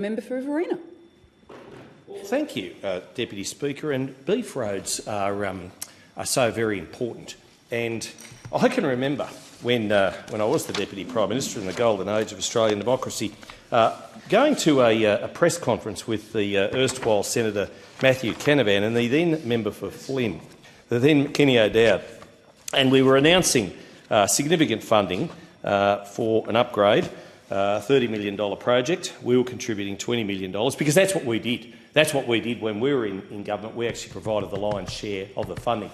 Member for Riverina. Thank you, Deputy Speaker. And beef roads are so very important. And I can remember when I was the Deputy Prime Minister in the golden age of Australian democracy, going to a press conference with the erstwhile Senator Matthew Canavan and the then member for Flynn, the then Kenny O'Dowd, and we were announcing significant funding for an upgrade, $30 million project. We were contributing $20 million because that's what we did. That's what we did when we were in government. We actually provided the lion's share of the funding.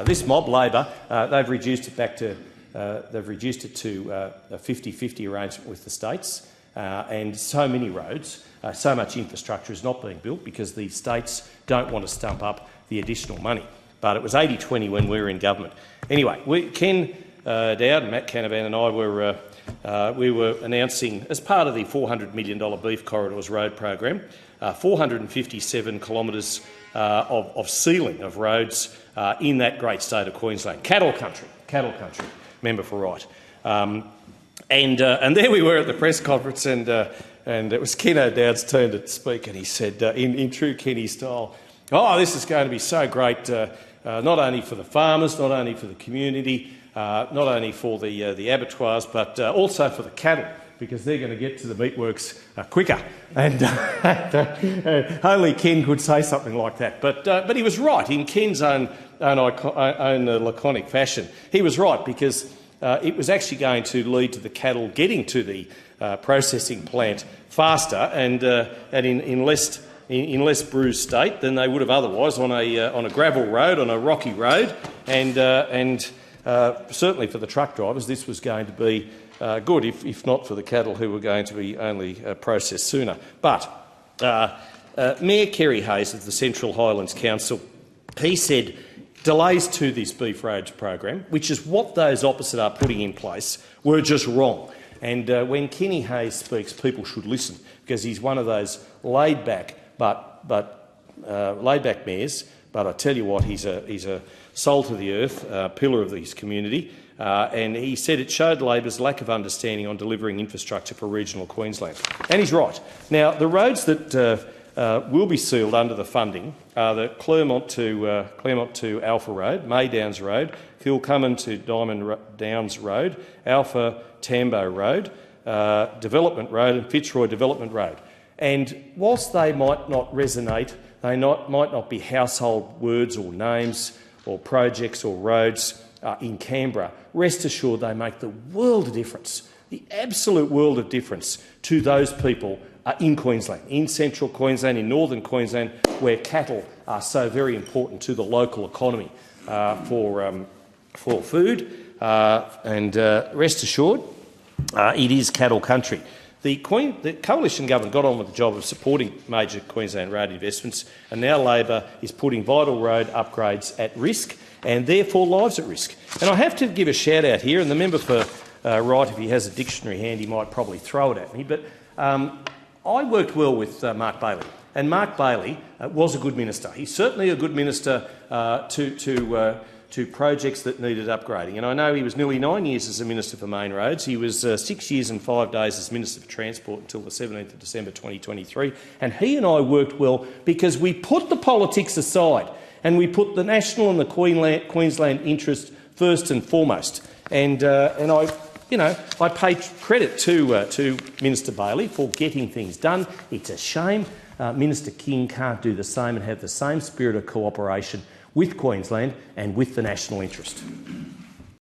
This mob, Labor, they've reduced it back to a 50-50 arrangement with the states, and so many roads, so much infrastructure is not being built because the states don't want to stump up the additional money. But it was 80-20 when we were in government. Anyway, Ken Dowd and Matt Canavan and I were announcing, as part of the $400 million Beef Corridors Road program, 457 kilometres of sealing of roads in that great state of Queensland. Cattle country, member for Wright. And there we were at the press conference, and it was Ken O'Dowd's turn to speak, and he said, in true Kenny style, "Oh, this is going to be so great, not only for the farmers, not only for the community, not only for the abattoirs, but also for the cattle, because they're going to get to the meatworks quicker." And only Ken could say something like that. But he was right in Ken's own laconic fashion. He was right because it was actually going to lead to the cattle getting to the processing plant faster and in less bruised state than they would have otherwise on a gravel road, on a rocky road, and certainly for the truck drivers, this was going to be good, if not for the cattle who were going to be only processed sooner. But Mayor Kerry Hayes of the Central Highlands Council, he said delays to this beef roads program, which is what those opposite are putting in place, were just wrong. And when Kenny Hayes speaks, people should listen, because he's one of those laid-back mayors. But I tell you what, he's a salt of the earth, pillar of this community, and he said it showed Labor's lack of understanding on delivering infrastructure for regional Queensland. And he's right. Now, the roads that will be sealed under the funding are the Claremont to Alpha Road, Maydowns Road, Kilcummin to Diamond Downs Road, Alpha Tambo Road, Development Road and Fitzroy Development Road. And whilst they might not resonate, they might not be household words or names or projects or roads in Canberra, rest assured they make the world of difference, the absolute world of difference to those people in Queensland, in central Queensland, in northern Queensland, where cattle are so very important to the local economy for food. And rest assured, it is cattle country. The coalition government got on with the job of supporting major Queensland road investments, and now Labor is putting vital road upgrades at risk and therefore lives at risk. And I have to give a shout out here, and the member for Wright, if he has a dictionary hand, he might probably throw it at me, but I worked well with Mark Bailey, and Mark Bailey was a good minister. He's certainly a good minister to projects that needed upgrading. And I know he was nearly 9 years as a Minister for Main Roads. He was 6 years and 5 days as Minister for Transport until the 17th of December 2023. And he and I worked well because we put the politics aside and we put the national and the Queensland interest first and foremost. And I pay credit to Minister Bailey for getting things done. It's a shame Minister King can't do the same and have the same spirit of cooperation with Queensland and with the national interest.